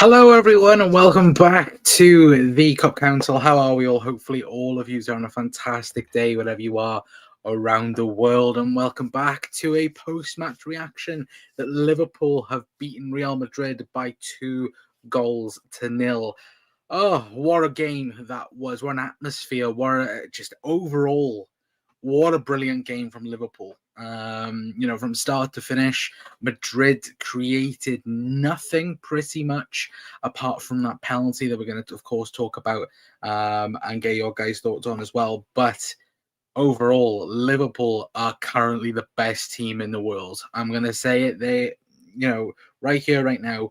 Hello, everyone, and welcome back to the Cup Council. How are we all? Hopefully, all of you are on a fantastic day, wherever you are around the world. And welcome back to a post-match reaction that Liverpool have beaten Real Madrid by 2-0. Oh, what a game that was! What an atmosphere! Just overall, what a brilliant game from Liverpool. From start to finish, Madrid created nothing pretty much apart from that penalty that we're going to, of course, talk about and get your guys' thoughts on as well. But overall, Liverpool are currently the best team in the world. I'm going to say it. Right here, right now,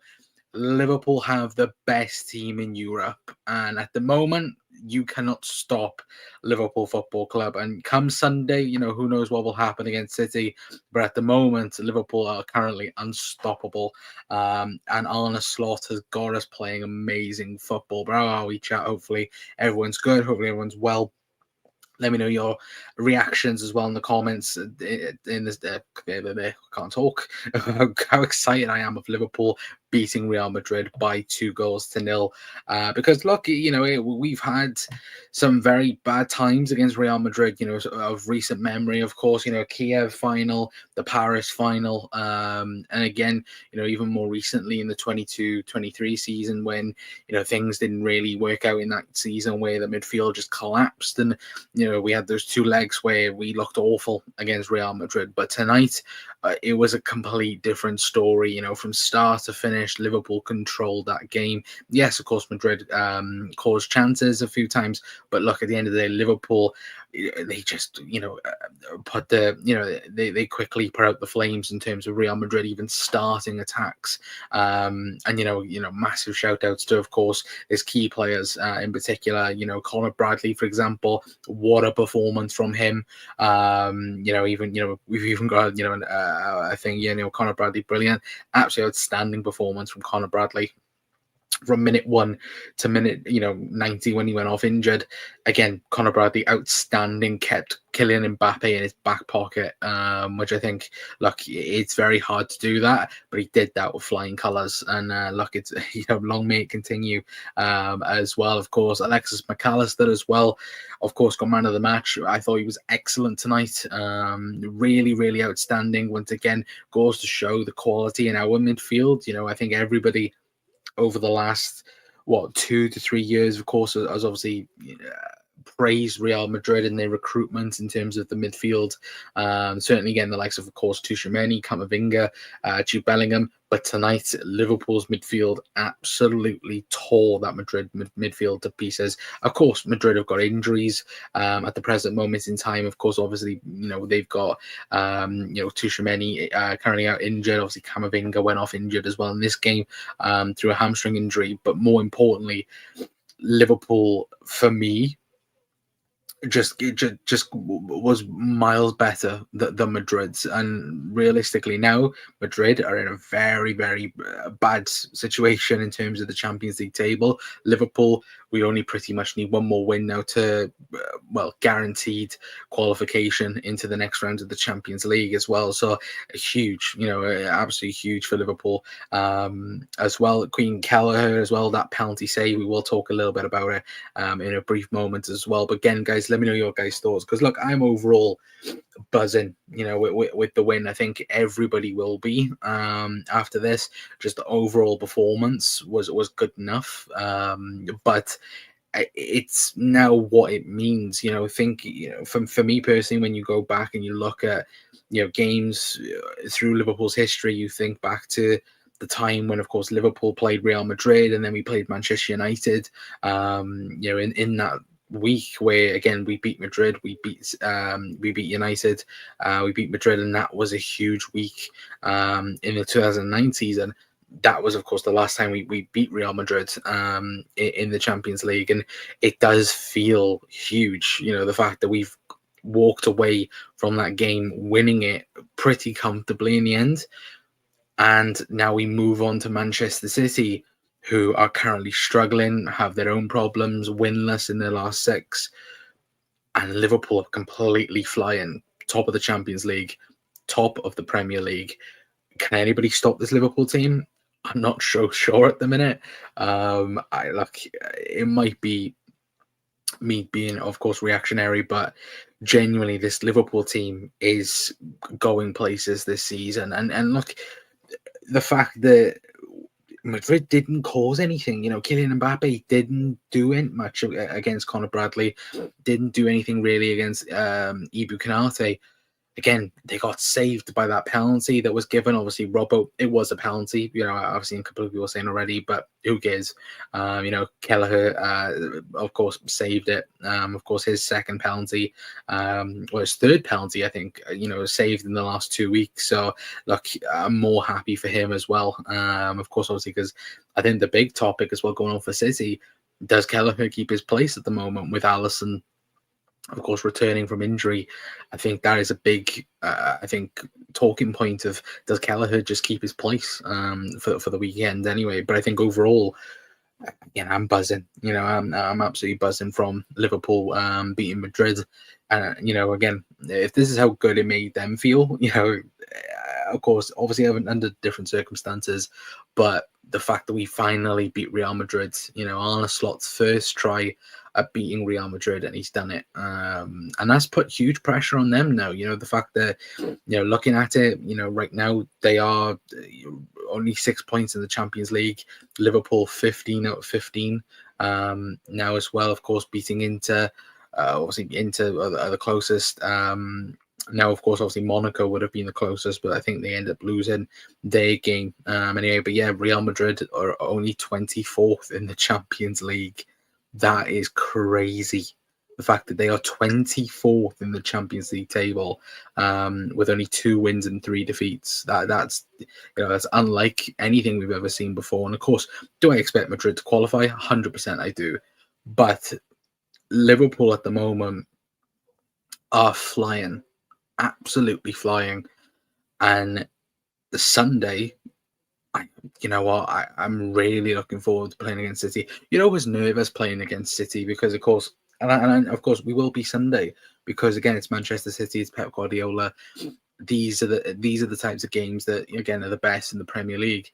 Liverpool have the best team in Europe, and at the moment, you cannot stop Liverpool Football Club. And come Sunday, who knows what will happen against City, but at the moment, Liverpool are currently unstoppable. And Arne Slot has got us playing amazing football. But how are we, chat? Hopefully, everyone's good. Hopefully, everyone's well. Let me know your reactions as well in the comments. In this, can't talk. How excited I am of Liverpool beating Real Madrid by 2-0. Because look, we've had some very bad times against Real Madrid. Of recent memory, of course. Kiev final, the Paris final, and again, even more recently in the 22-23 season when things didn't really work out in that season where the midfield just collapsed and. We had those two legs where we looked awful against Real Madrid. But tonight, it was a complete different story. From start to finish, Liverpool controlled that game. Yes, of course, Madrid caused chances a few times. But look, at the end of the day, Liverpool, they just, put they quickly put out the flames in terms of Real Madrid even starting attacks. And, massive shout outs to, of course, his key players in particular, Conor Bradley, for example. What a performance from him. We've even got, I think, Conor Bradley, brilliant. Absolutely outstanding performance from Conor Bradley. From minute 1 to minute 90 when he went off injured. Again, Conor Bradley outstanding, kept Kylian Mbappe in his back pocket, which I think, look, it's very hard to do that, but he did that with flying colours. And look, it's long may it continue as well. Of course, Alexis McAllister as well, of course, got man of the match. I thought he was excellent tonight. Really, really outstanding. Once again, goes to show the quality in our midfield. I think everybody over the last 2 to 3 years, of course, has obviously praised Real Madrid and their recruitment in terms of the midfield. Certainly, again, the likes of course, Tchouaméni, Camavinga, Jude Bellingham. But tonight, Liverpool's midfield absolutely tore that Madrid midfield to pieces. Of course, Madrid have got injuries at the present moment in time. Of course, obviously, they've got, Tchouaméni currently out injured. Obviously, Camavinga went off injured as well in this game through a hamstring injury. But more importantly, Liverpool, for me, just was miles better than Madrid's. And realistically now, Madrid are in a very, very bad situation in terms of the Champions League table. Liverpool, we only pretty much need one more win now to, guaranteed qualification into the next round of the Champions League as well. So huge, absolutely huge for Liverpool as well. Queen Kelleher as well, that penalty save, we will talk a little bit about it in a brief moment as well. But again, guys, let me know your guys' thoughts, because look, I'm overall buzzing, with the win. I think everybody will be after this. Just the overall performance was good enough, but it's now what it means. For me personally, when you go back and you look at games through Liverpool's history, you think back to the time when, of course, Liverpool played Real Madrid, and then we played Manchester United. In that week where again we beat Madrid, we beat United, we beat Madrid, and that was a huge week in the 2009 season. That was, of course, the last time we beat Real Madrid in the Champions League, and it does feel huge. The fact that we've walked away from that game winning it pretty comfortably in the end. And now we move on to Manchester City, who are currently struggling, have their own problems, winless in their last 6. And Liverpool are completely flying, top of the Champions League, top of the Premier League. Can anybody stop this Liverpool team? I'm not so sure at the minute. I like it might be me being, of course, reactionary, but genuinely, this Liverpool team is going places this season. And look, the fact that Madrid didn't cause anything, Kylian Mbappe didn't do it much against Conor Bradley, didn't do anything really against Ibu Kanate. Again, they got saved by that penalty that was given. Obviously, Robbo, it was a penalty. I've seen a couple of people saying already, but who cares? Kelleher, of course, saved it. Of course, his second penalty, or his third penalty, I think, was saved in the last 2 weeks. So, look, I'm more happy for him as well. Of course, obviously, because I think the big topic as well going on for City, does Kelleher keep his place at the moment with Alisson, of course, returning from injury? I think that is a big, talking point of, does Kelleher just keep his place for the weekend anyway? But I think overall, again, I'm buzzing. I'm absolutely buzzing from Liverpool beating Madrid. Again, if this is how good it made them feel, of course, obviously under different circumstances, but the fact that we finally beat Real Madrid, Arne Slot's first try at beating Real Madrid, and he's done it. And that's put huge pressure on them now. The fact that, looking at it, right now they are only 6 points in the Champions League. Liverpool 15 out of 15 now as well. Of course, beating Inter. Obviously, Inter are the closest. Now, of course, obviously Monaco would have been the closest, but I think they end up losing their game anyway. But yeah, Real Madrid are only 24th in the Champions League. That is crazy. The fact that they are 24th in the Champions League table with only 2 wins and 3 defeats. That's unlike anything we've ever seen before. And of course, do I expect Madrid to qualify? 100% I do. But Liverpool at the moment are flying. Absolutely flying. And the Sunday, I'm really looking forward to playing against City. I was nervous playing against City because, of course, and of course we will be Sunday because, again, it's Manchester City, it's Pep Guardiola. These are the types of games that, again, are the best in the Premier League.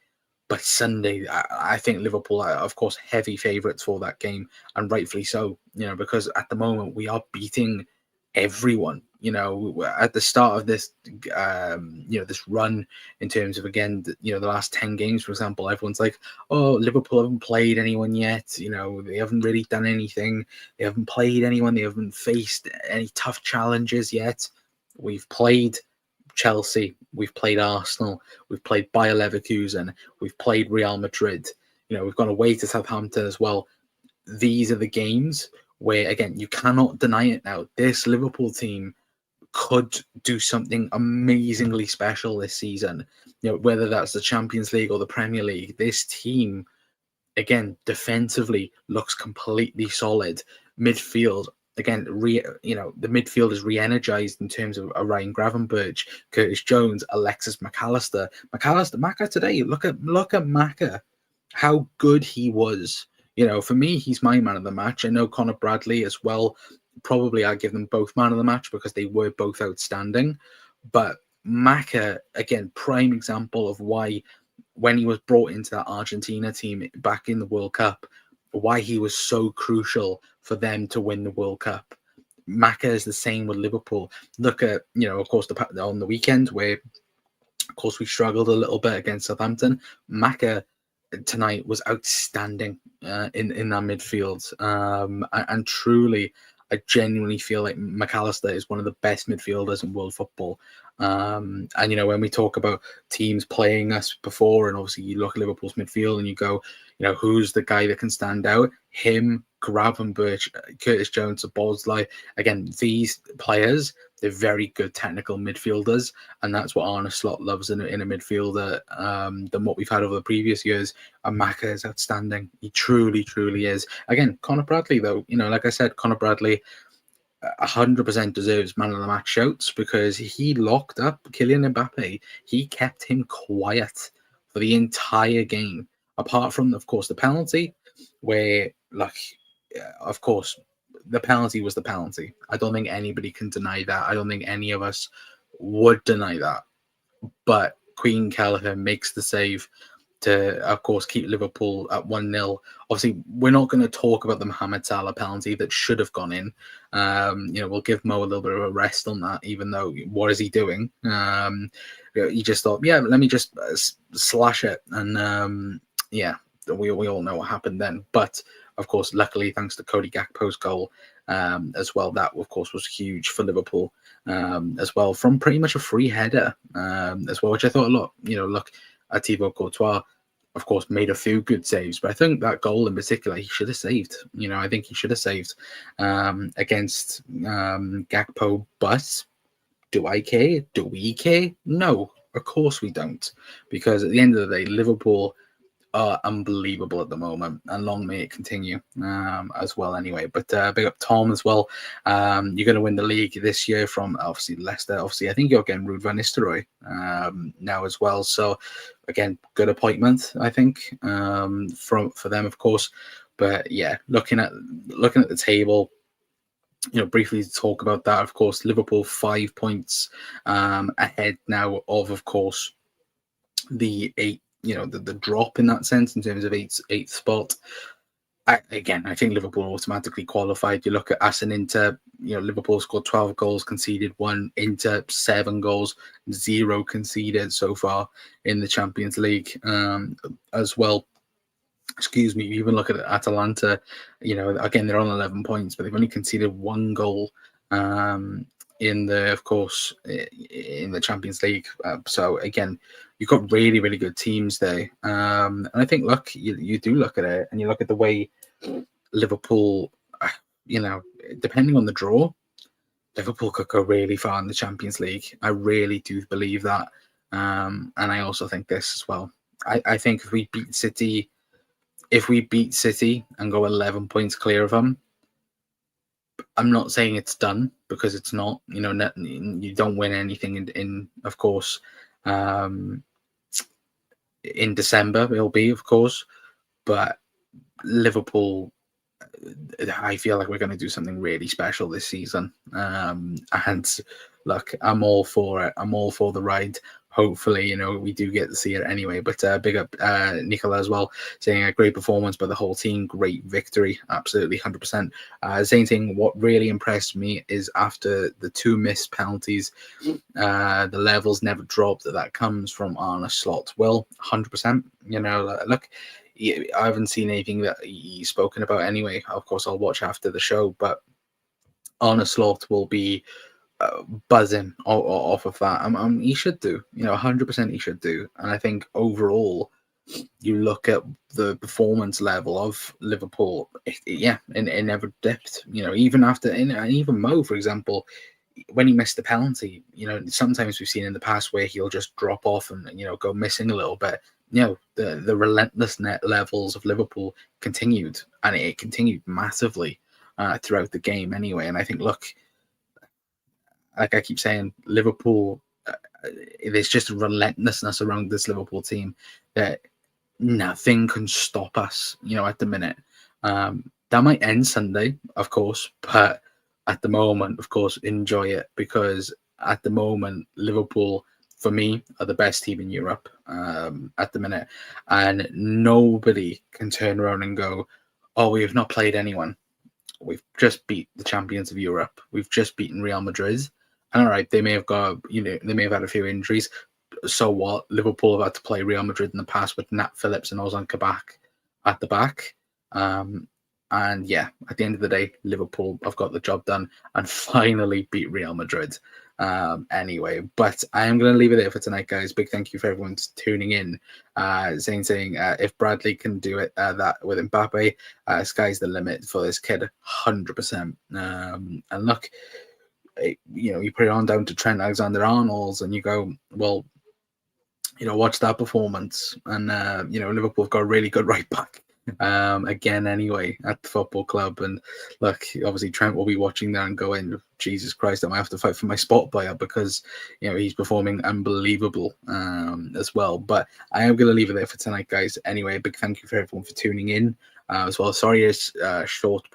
But Sunday, I think Liverpool are, of course, heavy favourites for that game, and rightfully so. Because at the moment we are beating everyone. At the start of this, this run in terms of, again, the last 10 games, for example, everyone's like, oh, Liverpool haven't played anyone yet. They haven't really done anything. They haven't played anyone. They haven't faced any tough challenges yet. We've played Chelsea, we've played Arsenal, we've played Bayer Leverkusen, we've played Real Madrid. We've gone away to Southampton as well. These are the games where, again, you cannot deny it now. This Liverpool team could do something amazingly special this season. Whether that's the Champions League or the Premier League, this team, again, defensively looks completely solid. Midfield, again, the midfield is re-energized in terms of Ryan Gravenberch, Curtis Jones, Alexis McAllister. Maka today, look at Maka, how good he was. For me, he's my man of the match. I know Conor Bradley as well. Probably I'd give them both man of the match because they were both outstanding. But Maka, again, prime example of why, when he was brought into that Argentina team back in the World Cup, why he was so crucial for them to win the World Cup. Maka is the same with Liverpool. Look at, of course, on the weekend where, of course, we struggled a little bit against Southampton. Maka tonight was outstanding in that midfield. And truly, I genuinely feel like McAllister is one of the best midfielders in world football. And, when we talk about teams playing us before, and obviously you look at Liverpool's midfield and you go, who's the guy that can stand out? Him, Gravenberch, Curtis Jones, Bosley. Again, these players, they're very good technical midfielders, and that's what Arne Slot loves in a midfielder than what we've had over the previous years. And Maka is outstanding. He truly, truly is. Again, Conor Bradley, though, like I said, Conor Bradley 100% deserves man of the match shouts because he locked up Kylian Mbappe. He kept him quiet for the entire game, apart from, of course, the penalty, where, of course, the penalty was the penalty. I don't think anybody can deny that. I don't think any of us would deny that. But Queen Kelleher makes the save. to, of course, keep Liverpool at 1-0. Obviously, we're not going to talk about the Mohamed Salah penalty that should have gone in. We'll give Mo a little bit of a rest on that, even though what is he doing? He just thought, yeah, let me just slash it. And we all know what happened then. But, of course, luckily, thanks to Cody Gakpo's goal as well, that, of course, was huge for Liverpool as well, from pretty much a free header as well, which I thought, look, Thibaut Courtois, of course, made a few good saves, but I think that goal in particular, he should have saved. I think he should have saved against Gakpo. But do I care? Do we care? No, of course we don't. Because at the end of the day, Liverpool are unbelievable at the moment, and long may it continue as well anyway. But big up Tom as well. You're going to win the league this year from, obviously, Leicester. Obviously, I think you're getting Ruud van Nistelrooy now as well. So, again, good appointment, I think, for them, of course. But, yeah, looking at the table, briefly to talk about that, of course, Liverpool 5 points ahead now of course, the 8, the drop in that sense in terms of eighth spot. I think Liverpool automatically qualified. You look at us and Inter, Liverpool scored 12 goals, conceded 1. Inter, 7 goals, 0 conceded so far in the Champions League as well. Excuse me, you even look at Atalanta, again, they're on 11 points, but they've only conceded 1 goal in the Champions League. So again, you've got really, really good teams there. And I think, look, you do look at it and you look at the way Liverpool, depending on the draw, Liverpool could go really far in the Champions League. I really do believe that. And I also think this as well. I think if we beat City and go 11 points clear of them, I'm not saying it's done, because it's not. You don't win anything in of course, in December it'll be, of course. But Liverpool, I feel like we're going to do something really special this season. And look, I'm all for it. I'm all for the ride. Hopefully, we do get to see it anyway. But big up Nicola as well, saying a great performance by the whole team, great victory, absolutely 100%. Same thing, what really impressed me is after the 2 missed penalties, the levels never dropped. That comes from Arne Slot. Well, 100%. Look, I haven't seen anything that he's spoken about anyway. Of course, I'll watch after the show, but Arne Slot will be buzzing off of that. He should do, 100% he should do. And I think overall, you look at the performance level of Liverpool, it never dipped. Even after, and even Mo, for example, when he missed the penalty, sometimes we've seen in the past where he'll just drop off and go missing a little bit. The relentless net levels of Liverpool continued, and it continued massively throughout the game anyway. And I think, look, like I keep saying, Liverpool, there's just a relentlessness around this Liverpool team that nothing can stop us, at the minute. That might end Sunday, of course, but at the moment, of course, enjoy it, because at the moment, Liverpool, for me, are the best team in Europe at the minute. And nobody can turn around and go, oh, we have not played anyone. We've just beat the champions of Europe. We've just beaten Real Madrid. And all right, they may have had a few injuries. So what? Liverpool have had to play Real Madrid in the past with Nat Phillips and Ozan Kabak at the back. And yeah, at the end of the day, Liverpool have got the job done and finally beat Real Madrid. Anyway, but I am going to leave it there for tonight, guys. Big thank you for everyone tuning in. Saying if Bradley can do it that with Mbappe, sky's the limit for this kid, 100%. And look, you put it on down to Trent Alexander-Arnold and you go, well, watch that performance. And, Liverpool have got a really good right back again anyway at the football club. And look, obviously Trent will be watching that and going, Jesus Christ, I might have to fight for my spot buyer because he's performing unbelievable as well. But I am going to leave it there for tonight, guys. Anyway, a big thank you for everyone for tuning in. As well, sorry it's short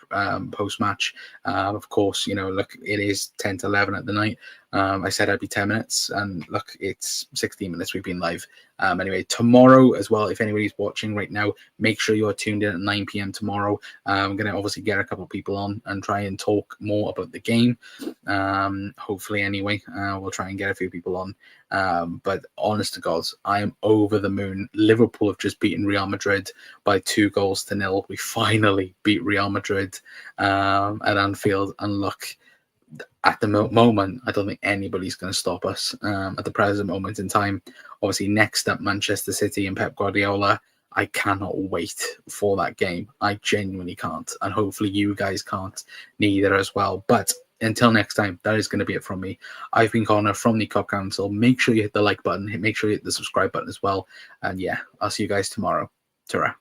post match. Of course, look, it is 10 to 11 at the night. I said I'd be 10 minutes, and look, it's 16 minutes we've been live. Anyway, tomorrow as well, if anybody's watching right now, make sure you are tuned in at 9 p.m. tomorrow. I'm going to obviously get a couple of people on and try and talk more about the game. Hopefully, anyway, we'll try and get a few people on. But honest to God, I am over the moon. Liverpool have just beaten Real Madrid by 2-0. We finally beat Real Madrid at Anfield, and look, at the moment, I don't think anybody's going to stop us at the present moment in time. Obviously, next up, Manchester City and Pep Guardiola. I cannot wait for that game. I genuinely can't. And hopefully you guys can't neither as well. But until next time, that is going to be it from me. I've been Connor from the Cop Council. Make sure you hit the like button. Make sure you hit the subscribe button as well. And yeah, I'll see you guys tomorrow. Ta-ra.